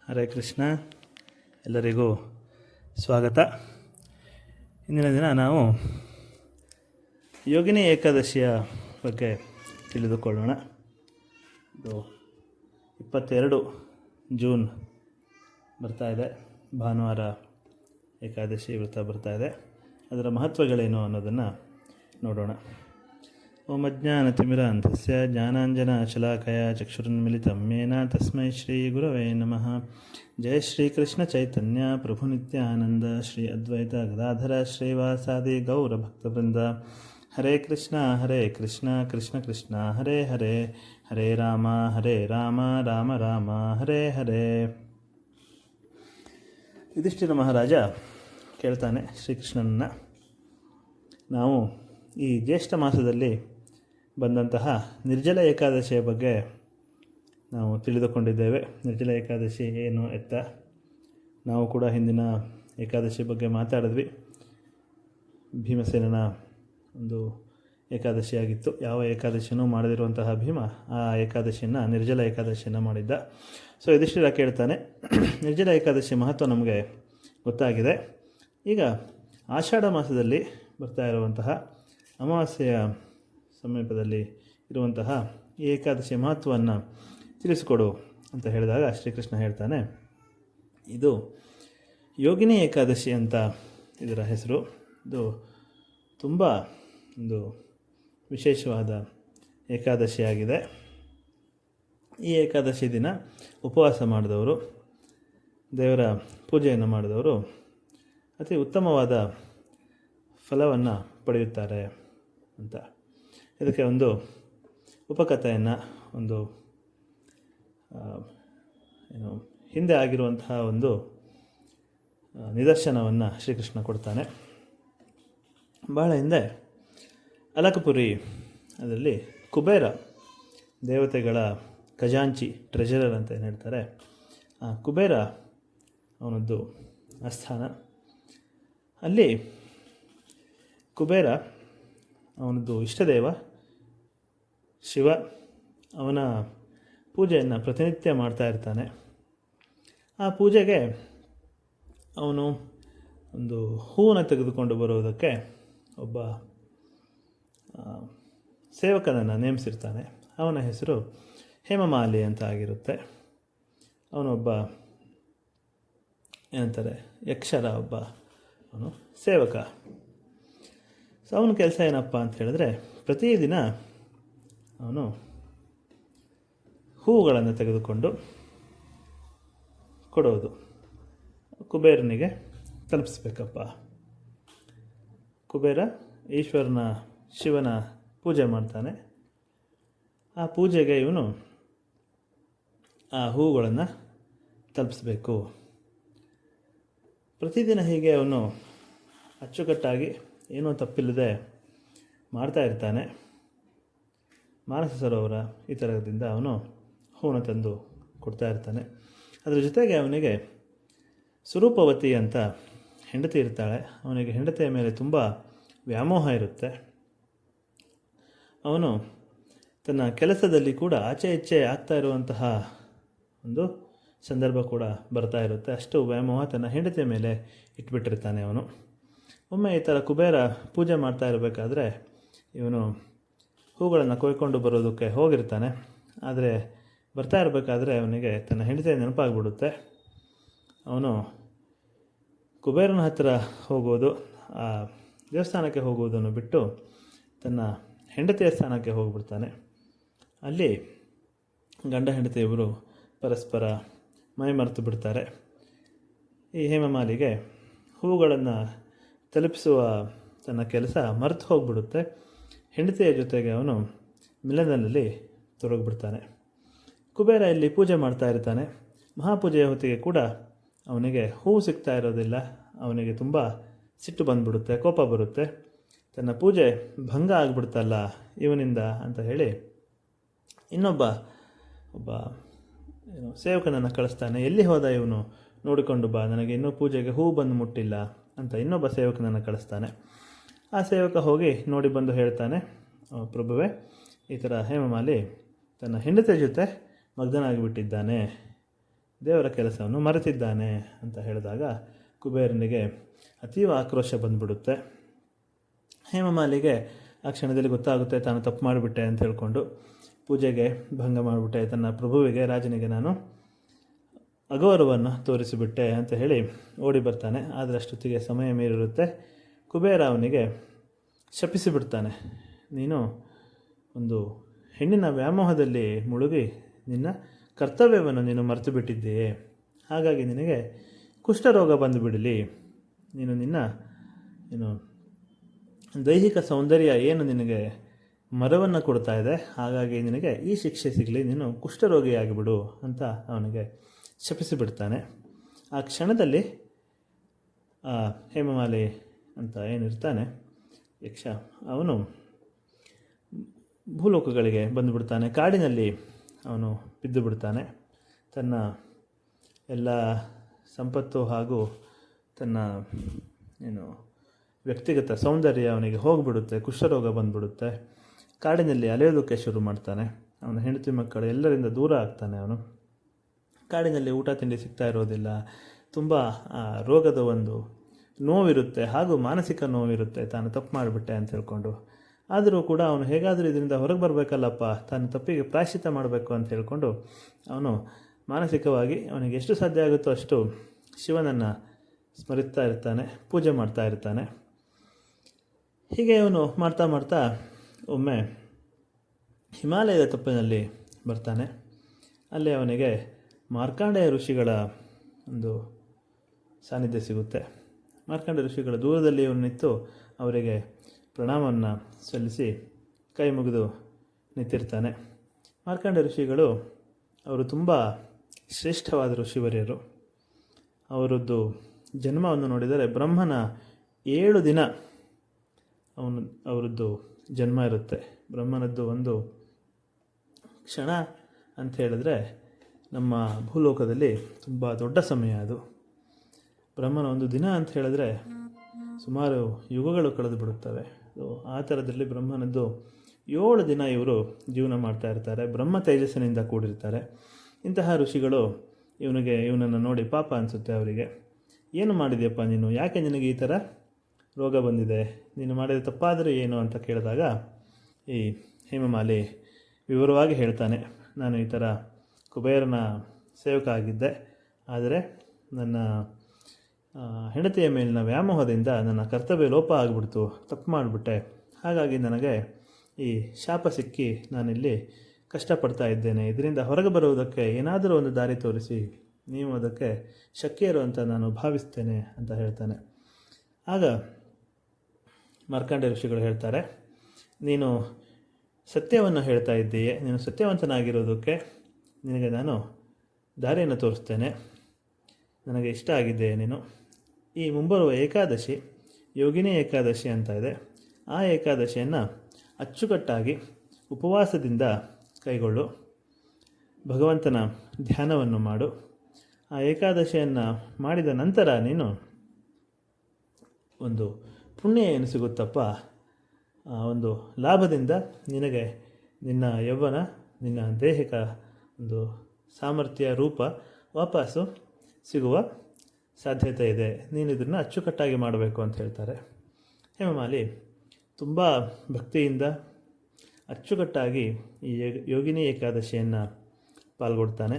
ಹರೇ ಕೃಷ್ಣ. ಎಲ್ಲರಿಗೂ ಸ್ವಾಗತ. ಇಂದಿನ ದಿನ ನಾವು ಯೋಗಿನಿ ಏಕಾದಶಿಯ ಬಗ್ಗೆ ತಿಳಿದುಕೊಳ್ಳೋಣ. ಇದು 22 ಜೂನ್ ಬರ್ತಾ ಇದೆ, ಭಾನುವಾರ ಏಕಾದಶಿ ವ್ರತ ಬರ್ತಾ ಇದೆ. ಅದರ ಮಹತ್ವಗಳೇನು ಅನ್ನೋದನ್ನು ನೋಡೋಣ. ಓಂ ಅಜ್ಞಾನತಿಮಿರಾಂಧಸ್ಯ ಜ್ಞಾನಾಂಜನಶಲಾಕಯ ಚಕ್ಷುರುನ್ಮಿಲಿತಂ ಯೇನ ತಸ್ಮೈ ಶ್ರೀ ಗುರವೇ ನಮಃ. ಜಯ ಶ್ರೀ ಕೃಷ್ಣ ಚೈತನ್ಯ ಪ್ರಭು ನಿತ್ಯಾನಂದ ಶ್ರೀ ಅದ್ವೈತ ಗದಾಧರ ಶ್ರೀವಾಸಾದಿ ಗೌರಭಕ್ತವೃಂದ. ಹರೇ ಕೃಷ್ಣ ಕೃಷ್ಣ ಕೃಷ್ಣ ಹರೇ ಹರೇ, ಹರೇ ರಾಮ ರಾಮ ರಾಮ ಹರೇ ಹರೇ. ಯುಧಿಷ್ಠಿರ ಮಹಾರಾಜ ಕೇಳ್ತಾನೆ ಶ್ರೀಕೃಷ್ಣನನ್ನು, ನಾವು ಈ ಜ್ಯೇಷ್ಠ ಮಾಸದಲ್ಲಿ ಬಂದಂತಹ ನಿರ್ಜಲ ಏಕಾದಶಿಯ ಬಗ್ಗೆ ನಾವು ತಿಳಿದುಕೊಂಡಿದ್ದೇವೆ. ನಿರ್ಜಲ ಏಕಾದಶಿ ಏನು ಎತ್ತ ನಾವು ಕೂಡ ಹಿಂದಿನ ಏಕಾದಶಿ ಬಗ್ಗೆ ಮಾತಾಡಿದ್ವಿ. ಭೀಮಸೇನನ ಒಂದು ಏಕಾದಶಿಯಾಗಿತ್ತು. ಯಾವ ಏಕಾದಶಿನೂ ಮಾಡದಿರುವಂತಹ ಭೀಮ ಆ ಏಕಾದಶಿಯನ್ನು ನಿರ್ಜಲ ಏಕಾದಶಿಯನ್ನು ಮಾಡಿದ್ದ. ಸೊ ಯುಧಿಷ್ಠಿರ ಕೇಳ್ತಾನೆ, ನಿರ್ಜಲ ಏಕಾದಶಿ ಮಹತ್ವ ನಮಗೆ ಗೊತ್ತಾಗಿದೆ. ಈಗ ಆಷಾಢ ಮಾಸದಲ್ಲಿ ಬರ್ತಾ ಇರುವಂತಹ ಅಮಾವಾಸ್ಯೆಯ ಸಮೀಪದಲ್ಲಿ ಇರುವಂತಹ ಈ ಏಕಾದಶಿ ಮಹತ್ವವನ್ನು ತಿಳಿಸಿಕೊಡು ಅಂತ ಹೇಳಿದಾಗ ಶ್ರೀಕೃಷ್ಣ ಹೇಳ್ತಾನೆ, ಇದು ಯೋಗಿನಿ ಏಕಾದಶಿ ಅಂತ ಇದರ ಹೆಸರು. ಇದು ತುಂಬ ಒಂದು ವಿಶೇಷವಾದ ಏಕಾದಶಿಯಾಗಿದೆ. ಈ ಏಕಾದಶಿ ದಿನ ಉಪವಾಸ ಮಾಡಿದವರು, ದೇವರ ಪೂಜೆಯನ್ನು ಮಾಡಿದವರು ಅತಿ ಉತ್ತಮವಾದ ಫಲವನ್ನು ಪಡೆಯುತ್ತಾರೆ ಅಂತ. ಇದಕ್ಕೆ ಒಂದು ಉಪಕಥೆಯನ್ನು, ಒಂದು ಹಿಂದೆ ಆಗಿರುವಂತಹ ಒಂದು ನಿದರ್ಶನವನ್ನು ಶ್ರೀಕೃಷ್ಣ ಕೊಡ್ತಾನೆ. ಬಹಳ ಹಿಂದೆ ಅಲಕಪುರಿ ಅದರಲ್ಲಿ ಕುಬೇರ ದೇವತೆಗಳ ಖಜಾಂಚಿ, ಟ್ರೆಜರರ್ ಅಂತ ಏನು ಹೇಳ್ತಾರೆ, ಆ ಕುಬೇರ ಅವನದ್ದು ಆಸ್ಥಾನ. ಅಲ್ಲಿ ಕುಬೇರ ಅವನದ್ದು ಇಷ್ಟದೇವ ಶಿವ, ಅವನ ಪೂಜೆಯನ್ನು ಪ್ರತಿನಿತ್ಯ ಮಾಡ್ತಾ ಇರ್ತಾನೆ. ಆ ಪೂಜೆಗೆ ಅವನು ಒಂದು ಹೂವನ್ನು ತೆಗೆದುಕೊಂಡು ಬರುವುದಕ್ಕೆ ಒಬ್ಬ ಸೇವಕನನ್ನು ನೇಮಿಸಿರ್ತಾನೆ. ಅವನ ಹೆಸರು ಹೇಮಮಾಲಿ ಅಂತ ಆಗಿರುತ್ತೆ. ಅವನೊಬ್ಬ ಏನಂತಾರೆ, ಯಕ್ಷರ ಒಬ್ಬ ಅವನು ಸೇವಕ. ಸೊ ಅವನ ಕೆಲಸ ಏನಪ್ಪ ಅಂತ ಹೇಳಿದ್ರೆ, ಪ್ರತಿದಿನ ಅವನು ಹೂವುಗಳನ್ನು ತೆಗೆದುಕೊಂಡು ಕೊಡೋದು, ಕುಬೇರನಿಗೆ ತಲುಪಿಸ್ಬೇಕಪ್ಪ. ಕುಬೇರ ಈಶ್ವರನ, ಶಿವನ ಪೂಜೆ ಮಾಡ್ತಾನೆ. ಆ ಪೂಜೆಗೆ ಇವನು ಆ ಹೂವುಗಳನ್ನು ತಲುಪಿಸ್ಬೇಕು. ಪ್ರತಿದಿನ ಹೀಗೆ ಅವನು ಅಚ್ಚುಕಟ್ಟಾಗಿ ಏನೂ ತಪ್ಪಿಲ್ಲದೆ ಮಾಡ್ತಾ ಇರ್ತಾನೆ. ಮಾನಸ ಸರೋವರ ಈ ಥರದಿಂದ ಅವನು ಹೂವನ್ನು ತಂದು ಕೊಡ್ತಾ ಇರ್ತಾನೆ. ಅದರ ಜೊತೆಗೆ ಅವನಿಗೆ ಸ್ವರೂಪವತಿ ಅಂತ ಹೆಂಡತಿ ಇರ್ತಾಳೆ. ಅವನಿಗೆ ಹೆಂಡತಿಯ ಮೇಲೆ ತುಂಬ ವ್ಯಾಮೋಹ ಇರುತ್ತೆ. ಅವನು ತನ್ನ ಕೆಲಸದಲ್ಲಿ ಕೂಡ ಆಚೆ ಈಚೆ ಆಗ್ತಾ ಇರುವಂತಹ ಒಂದು ಸಂದರ್ಭ ಕೂಡ ಬರ್ತಾ ಇರುತ್ತೆ. ಅಷ್ಟು ವ್ಯಾಮೋಹ ತನ್ನ ಹೆಂಡತಿಯ ಮೇಲೆ ಇಟ್ಬಿಟ್ಟಿರ್ತಾನೆ ಅವನು. ಒಮ್ಮೆ ಈ ಥರ ಕುಬೇರ ಪೂಜೆ ಮಾಡ್ತಾ ಇರಬೇಕಾದ್ರೆ ಇವನು ಹೂಗಳನ್ನು ಕೊಯ್ಕೊಂಡು ಬರೋದಕ್ಕೆ ಹೋಗಿರ್ತಾನೆ. ಆದರೆ ಬರ್ತಾ ಇರಬೇಕಾದ್ರೆ ಅವನಿಗೆ ತನ್ನ ಹೆಂಡತಿಯ ನೆನಪಾಗ್ಬಿಡುತ್ತೆ. ಅವನು ಕುಬೇರನ ಹತ್ತಿರ ಹೋಗೋದು, ಆ ದೇವಸ್ಥಾನಕ್ಕೆ ಹೋಗುವುದನ್ನು ಬಿಟ್ಟು ತನ್ನ ಹೆಂಡತಿಯ ಸ್ಥಾನಕ್ಕೆ ಹೋಗಿಬಿಡ್ತಾನೆ. ಅಲ್ಲಿ ಗಂಡ ಹೆಂಡತಿಯವರು ಪರಸ್ಪರ ಮೈ ಮರೆತು ಬಿಡ್ತಾರೆ. ಈ ಹೇಮಮಾಲಿಗೆ ಹೂಗಳನ್ನು ತಲುಪಿಸುವ ತನ್ನ ಕೆಲಸ ಮರೆತು ಹೋಗಿಬಿಡುತ್ತೆ. ಹೆಂಡತಿಯ ಜೊತೆಗೆ ಅವನು ಮಿಲನದಲ್ಲಿ ತೊಡಗಿಬಿಡ್ತಾನೆ. ಕುಬೇರ ಇಲ್ಲಿ ಪೂಜೆ ಮಾಡ್ತಾ ಇರ್ತಾನೆ. ಮಹಾಪೂಜೆಯ ಹೊತ್ತಿಗೆ ಕೂಡ ಅವನಿಗೆ ಹೂವು ಸಿಗ್ತಾ ಇರೋದಿಲ್ಲ. ಅವನಿಗೆ ತುಂಬ ಸಿಟ್ಟು ಬಂದುಬಿಡುತ್ತೆ, ಕೋಪ ಬರುತ್ತೆ. ತನ್ನ ಪೂಜೆ ಭಂಗ ಆಗಿಬಿಡ್ತಲ್ಲ ಇವನಿಂದ ಅಂತ ಹೇಳಿ ಒಬ್ಬ ಸೇವಕನನ್ನು ಕಳಿಸ್ತಾನೆ. ಎಲ್ಲಿ ಹೋದ ಇವನು, ನೋಡಿಕೊಂಡು ಬಾ, ನನಗೆ ಇನ್ನೂ ಪೂಜೆಗೆ ಹೂವು ಬಂದು ಮುಟ್ಟಿಲ್ಲ ಅಂತ ಇನ್ನೊಬ್ಬ ಸೇವಕನನ್ನು ಕಳಿಸ್ತಾನೆ. ಆ ಸೇವಕ ಹೋಗಿ ನೋಡಿ ಬಂದು ಹೇಳ್ತಾನೆ, ಪ್ರಭುವೇ, ಈ ಥರ ಹೇಮಮಾಲಿ ತನ್ನ ಹೆಂಡತಿಯ ಜೊತೆ ಮಗ್ನನಾಗಿಬಿಟ್ಟಿದ್ದಾನೆ, ದೇವರ ಕೆಲಸವನ್ನು ಮರೆತಿದ್ದಾನೆ ಅಂತ ಹೇಳಿದಾಗ ಕುಬೇರನಿಗೆ ಅತೀವ ಆಕ್ರೋಶ ಬಂದ್ಬಿಡುತ್ತೆ. ಹೇಮಮಾಲಿಗೆ ಆ ಕ್ಷಣದಲ್ಲಿ ಗೊತ್ತಾಗುತ್ತೆ ತಾನು ತಪ್ಪು ಮಾಡಿಬಿಟ್ಟೆ ಅಂತ ಹೇಳ್ಕೊಂಡು, ಪೂಜೆಗೆ ಭಂಗ ಮಾಡಿಬಿಟ್ಟೆ, ತನ್ನ ಪ್ರಭುವಿಗೆ ರಾಜನಿಗೆ ನಾನು ಅಗೌರವವನ್ನು ತೋರಿಸಿಬಿಟ್ಟೆ ಅಂತ ಹೇಳಿ ಓಡಿ ಬರ್ತಾನೆ. ಆದರೆ ಅಷ್ಟೊತ್ತಿಗೆ ಸಮಯ ಮೀರಿರುತ್ತೆ. ಕುಬೇರ ಅವನಿಗೆ ಶಪಿಸಿಬಿಡ್ತಾನೆ, ನೀನು ಒಂದು ಹೆಣ್ಣಿನ ವ್ಯಾಮೋಹದಲ್ಲಿ ಮುಳುಗಿ ನಿನ್ನ ಕರ್ತವ್ಯವನ್ನು ನೀನು ಮರೆತು ಬಿಟ್ಟಿದ್ದೀಯೆ. ಹಾಗಾಗಿ ನಿನಗೆ ಕುಷ್ಠರೋಗ ಬಂದುಬಿಡಲಿ. ನೀನು ನಿನ್ನ ದೈಹಿಕ ಸೌಂದರ್ಯ ಏನು ನಿನಗೆ ಮರವನ್ನು ಕೊಡ್ತಾ ಇದೆ, ಹಾಗಾಗಿ ನಿನಗೆ ಈ ಶಿಕ್ಷೆ ಸಿಗಲಿ, ನೀನು ಕುಷ್ಠರೋಗಿಯಾಗಿಬಿಡು ಅಂತ ಅವನಿಗೆ ಶಪಿಸಿಬಿಡ್ತಾನೆ. ಆ ಕ್ಷಣದಲ್ಲಿ ಹೇಮಮಾಲಿ ಅಂತ ಏನಿರ್ತಾನೆ ಯಕ್ಷ, ಅವನು ಭೂಲೋಕಗಳಿಗೆ ಬಂದುಬಿಡ್ತಾನೆ. ಕಾಡಿನಲ್ಲಿ ಅವನು ಬಿದ್ದು ಬಿಡ್ತಾನೆ. ತನ್ನ ಎಲ್ಲ ಸಂಪತ್ತು ಹಾಗೂ ತನ್ನ ವ್ಯಕ್ತಿಗತ ಸೌಂದರ್ಯ ಅವನಿಗೆ ಹೋಗಿಬಿಡುತ್ತೆ. ಕುಷ್ಠರೋಗ ಬಂದುಬಿಡುತ್ತೆ. ಕಾಡಿನಲ್ಲಿ ಅಲೆಯೋದಕ್ಕೆ ಶುರು ಮಾಡ್ತಾನೆ. ಅವನ ಹೆಂಡತಿ ಮಕ್ಕಳು ಎಲ್ಲರಿಂದ ದೂರ ಆಗ್ತಾನೆ. ಅವನು ಕಾಡಿನಲ್ಲಿ ಊಟ ತಿಂಡಿ ಸಿಗ್ತಾ ಇರೋದಿಲ್ಲ. ತುಂಬ ರೋಗದ ಒಂದು ನೋವಿರುತ್ತೆ ಹಾಗೂ ಮಾನಸಿಕ ನೋವಿರುತ್ತೆ, ತಾನು ತಪ್ಪು ಮಾಡಿಬಿಟ್ಟೆ ಅಂತ ಹೇಳ್ಕೊಂಡು. ಆದರೂ ಕೂಡ ಅವನು ಹೇಗಾದರೂ ಇದರಿಂದ ಹೊರಗೆ ಬರಬೇಕಲ್ಲಪ್ಪ, ತಾನು ತಪ್ಪಿಗೆ ಪ್ರಾಯಶ್ಚಿತ್ತ ಮಾಡಬೇಕು ಅಂತ ಹೇಳ್ಕೊಂಡು ಅವನು ಮಾನಸಿಕವಾಗಿ ಅವನಿಗೆ ಎಷ್ಟು ಸಾಧ್ಯ ಆಗುತ್ತೋ ಅಷ್ಟು ಶಿವನನ್ನು ಸ್ಮರಿಸ್ತಾ ಇರ್ತಾನೆ, ಪೂಜೆ ಮಾಡ್ತಾ ಇರ್ತಾನೆ. ಹೀಗೆ ಅವನು ಮಾಡ್ತಾ ಮಾಡ್ತಾ ಒಮ್ಮೆ ಹಿಮಾಲಯದ ತಪ್ಪಿನಲ್ಲಿ ಬರ್ತಾನೆ. ಅಲ್ಲಿ ಅವನಿಗೆ ಮಾರ್ಕಾಂಡೇಯ ಋಷಿಗಳ ಒಂದು ಸಾನ್ನಿಧ್ಯ ಸಿಗುತ್ತೆ. ಮಾರ್ಕಾಂಡೇಯ ಋಷಿಗಳ ದೂರದಲ್ಲಿ ಅವನು ನಿಂತು ಅವರಿಗೆ ಪ್ರಣಾಮವನ್ನು ಸಲ್ಲಿಸಿ ಕೈ ಮುಗಿದು ನಿಂತಿರ್ತಾನೆ. ಮಾರ್ಕಾಂಡೇಯ ಋಷಿಗಳು ಅವರು ತುಂಬ ಶ್ರೇಷ್ಠವಾದ ಋಷಿವರ್ಯರು. ಅವರದ್ದು ಜನ್ಮವನ್ನು ನೋಡಿದರೆ ಬ್ರಹ್ಮನ 7 ದಿನ ಅವರದ್ದು ಜನ್ಮ ಇರುತ್ತೆ. ಬ್ರಹ್ಮನದ್ದು ಒಂದು ಕ್ಷಣ ಅಂತ ಹೇಳಿದ್ರೆ ನಮ್ಮ ಭೂಲೋಕದಲ್ಲಿ ತುಂಬ ದೊಡ್ಡ ಸಮಯ ಅದು. ಬ್ರಹ್ಮನ ಒಂದು ದಿನ ಅಂತ ಹೇಳಿದ್ರೆ ಸುಮಾರು ಯುಗಗಳು ಕಳೆದು ಬಿಡುತ್ತವೆ. ಆ ಥರದಲ್ಲಿ ಬ್ರಹ್ಮನದ್ದು 7 ದಿನ ಇವರು ಜೀವನ ಮಾಡ್ತಾ ಇರ್ತಾರೆ. ಬ್ರಹ್ಮ ತೇಜಸ್ಸಿನಿಂದ ಕೂಡಿರ್ತಾರೆ. ಇಂತಹ ಋಷಿಗಳು ಇವನನ್ನು ನೋಡಿ ಪಾಪ ಅನಿಸುತ್ತೆ ಅವರಿಗೆ. ಏನು ಮಾಡಿದೆಯಪ್ಪ ನೀನು, ಯಾಕೆ ನಿನಗೆ ಈ ಥರ ರೋಗ ಬಂದಿದೆ, ನೀನು ಮಾಡಿದ ತಪ್ಪಾದರೂ ಏನು ಅಂತ ಕೇಳಿದಾಗ ಈ ಹೇಮಮಾಲಿ ವಿವರವಾಗಿ ಹೇಳ್ತಾನೆ, ನಾನು ಈ ಥರ ಕುಬೇರನ ಸೇವಕ ಆಗಿದ್ದೆ, ಆದರೆ ನನ್ನ ಹೆಂಡತಿಯ ಮೇಲಿನ ವ್ಯಾಮೋಹದಿಂದ ನನ್ನ ಕರ್ತವ್ಯ ಲೋಪ ಆಗಿಬಿಡ್ತು, ತಪ್ಪು ಮಾಡಿಬಿಟ್ಟೆ. ಹಾಗಾಗಿ ನನಗೆ ಈ ಶಾಪ ಸಿಕ್ಕಿ ನಾನಿಲ್ಲಿ ಕಷ್ಟಪಡ್ತಾ ಇದ್ದೇನೆ. ಇದರಿಂದ ಹೊರಗೆ ಬರುವುದಕ್ಕೆ ಏನಾದರೂ ಒಂದು ದಾರಿ ತೋರಿಸಿ, ನೀವು ಅದಕ್ಕೆ ಶಕ್ಯರು ಅಂತ ನಾನು ಭಾವಿಸ್ತೇನೆ ಅಂತ ಹೇಳ್ತಾನೆ. ಆಗ ಮಾರ್ಕಾಂಡೇಯ ಋಷಿಗಳು ಹೇಳ್ತಾರೆ, ನೀನು ಸತ್ಯವನ್ನು ಹೇಳ್ತಾ ಇದ್ದೀಯೆ, ನೀನು ಸತ್ಯವಂತನಾಗಿರೋದಕ್ಕೆ ನಿನಗೆ ನಾನು ದಾರಿಯನ್ನು ತೋರಿಸ್ತೇನೆ. ನನಗೆ ಇಷ್ಟ ಆಗಿದೆ ನೀನು. ಈ ಮುಂಬರುವ ಏಕಾದಶಿ ಯೋಗಿನಿ ಏಕಾದಶಿ ಅಂತ ಇದೆ. ಆ ಏಕಾದಶಿಯನ್ನು ಅಚ್ಚುಕಟ್ಟಾಗಿ ಉಪವಾಸದಿಂದ ಕೈಗೊಳ್ಳು, ಭಗವಂತನ ಧ್ಯಾನವನ್ನು ಮಾಡು. ಆ ಏಕಾದಶಿಯನ್ನು ಮಾಡಿದ ನಂತರ ನೀನು ಒಂದು ಪುಣ್ಯ ಏನು ಸಿಗುತ್ತಪ್ಪ, ಒಂದು ಲಾಭದಿಂದ ನಿನಗೆ ನಿನ್ನ ಯೌವನ, ನಿನ್ನ ದೇಹಿಕ ಒಂದು ಸಾಮರ್ಥ್ಯ, ರೂಪ ವಾಪಸ್ಸು ಸಿಗುವ ಸಾಧ್ಯತೆ ಇದೆ. ನೀನು ಇದನ್ನು ಅಚ್ಚುಕಟ್ಟಾಗಿ ಮಾಡಬೇಕು ಅಂತ ಹೇಳ್ತಾರೆ. ಹೇಮಮಾಲಿ ತುಂಬ ಭಕ್ತಿಯಿಂದ ಅಚ್ಚುಕಟ್ಟಾಗಿ ಈ ಯೋಗಿನಿ ಏಕಾದಶಿಯನ್ನು ಪಾಲ್ಗೊಳ್ತಾನೆ.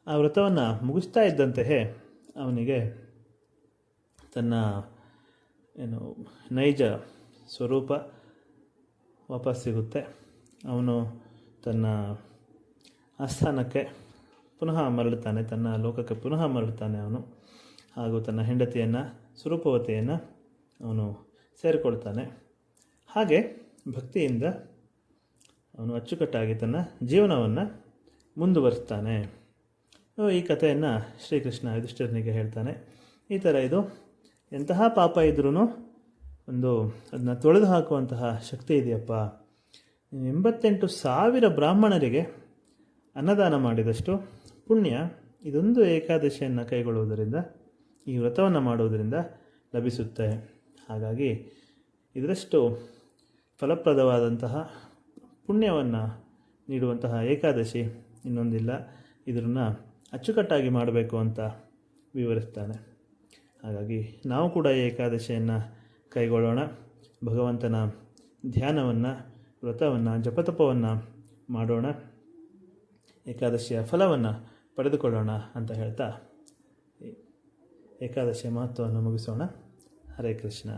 ಆ ವ್ರತವನ್ನು ಮುಗಿಸ್ತಾ ಇದ್ದಂತೆಯೇ ಅವನಿಗೆ ತನ್ನ ನೈಜ ಸ್ವರೂಪ ವಾಪಸ್ ಸಿಗುತ್ತೆ. ಅವನು ತನ್ನ ಆಸ್ಥಾನಕ್ಕೆ ಪುನಃ ಮರಳುತ್ತಾನೆ, ತನ್ನ ಲೋಕಕ್ಕೆ ಪುನಃ ಮರಳುತ್ತಾನೆ ಅವನು. ಹಾಗೂ ತನ್ನ ಹೆಂಡತಿಯನ್ನು ಸ್ವರೂಪವತೆಯನ್ನು ಅವನು ಸೇರಿಕೊಳ್ತಾನೆ. ಹಾಗೆ ಭಕ್ತಿಯಿಂದ ಅವನು ಅಚ್ಚುಕಟ್ಟಾಗಿ ತನ್ನ ಜೀವನವನ್ನು ಮುಂದುವರಿಸ್ತಾನೆ. ಈ ಕಥೆಯನ್ನು ಶ್ರೀಕೃಷ್ಣ ಯುಧಿಷ್ಠಿರನಿಗೆ ಹೇಳ್ತಾನೆ. ಈ ಥರ ಇದು ಎಂತಹ ಪಾಪ ಇದ್ರೂ ಅದನ್ನು ತೊಳೆದು ಹಾಕುವಂತಹ ಶಕ್ತಿ ಇದೆಯಪ್ಪ. 88,000 ಬ್ರಾಹ್ಮಣರಿಗೆ ಅನ್ನದಾನ ಮಾಡಿದಷ್ಟು ಪುಣ್ಯ ಇದೊಂದು ಏಕಾದಶಿಯನ್ನು ಕೈಗೊಳ್ಳುವುದರಿಂದ, ಈ ವ್ರತವನ್ನು ಮಾಡುವುದರಿಂದ ಲಭಿಸುತ್ತೆ. ಹಾಗಾಗಿ ಇದರಷ್ಟು ಫಲಪ್ರದವಾದಂತಹ ಪುಣ್ಯವನ್ನು ನೀಡುವಂತಹ ಏಕಾದಶಿ ಇನ್ನೊಂದಿಲ್ಲ. ಇದನ್ನು ಅಚ್ಚುಕಟ್ಟಾಗಿ ಮಾಡಬೇಕು ಅಂತ ವಿವರಿಸ್ತಾನೆ. ಹಾಗಾಗಿ ನಾವು ಕೂಡ ಈ ಏಕಾದಶಿಯನ್ನು ಕೈಗೊಳ್ಳೋಣ. ಭಗವಂತನ ಧ್ಯಾನವನ್ನು, ವ್ರತವನ್ನು, ಜಪತಪವನ್ನು ಮಾಡೋಣ. ಏಕಾದಶಿಯ ಫಲವನ್ನು ಪಡೆದುಕೊಳ್ಳೋಣ ಅಂತ ಹೇಳ್ತಾ ಏಕಾದಶಿಯ ಮಹತ್ವವನ್ನು ಮುಗಿಸೋಣ. ಹರೇ ಕೃಷ್ಣ.